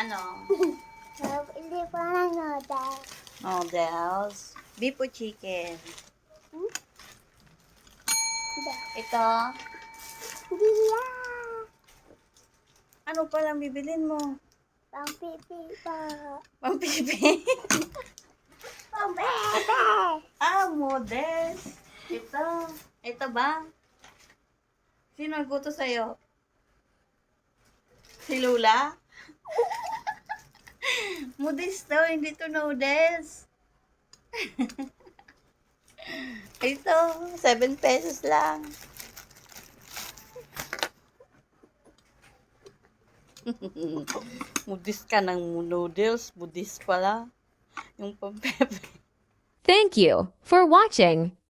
Ano? Hindi pa ng noodle. Noodles. Beef o chicken? Hindi. Ito? Hindi yan. Ano palang bibilin mo? Pang-pipi pa. Pampipi. Pang-bebe. Modest. Ito. Ito ba? Sino nagbuto sa'yo? Si Lula? Modest to, hindi to noodles. Ito, 7 pesos lang. Modest ka ng noodles, modest pala. Yung pampepe. Thank you for watching.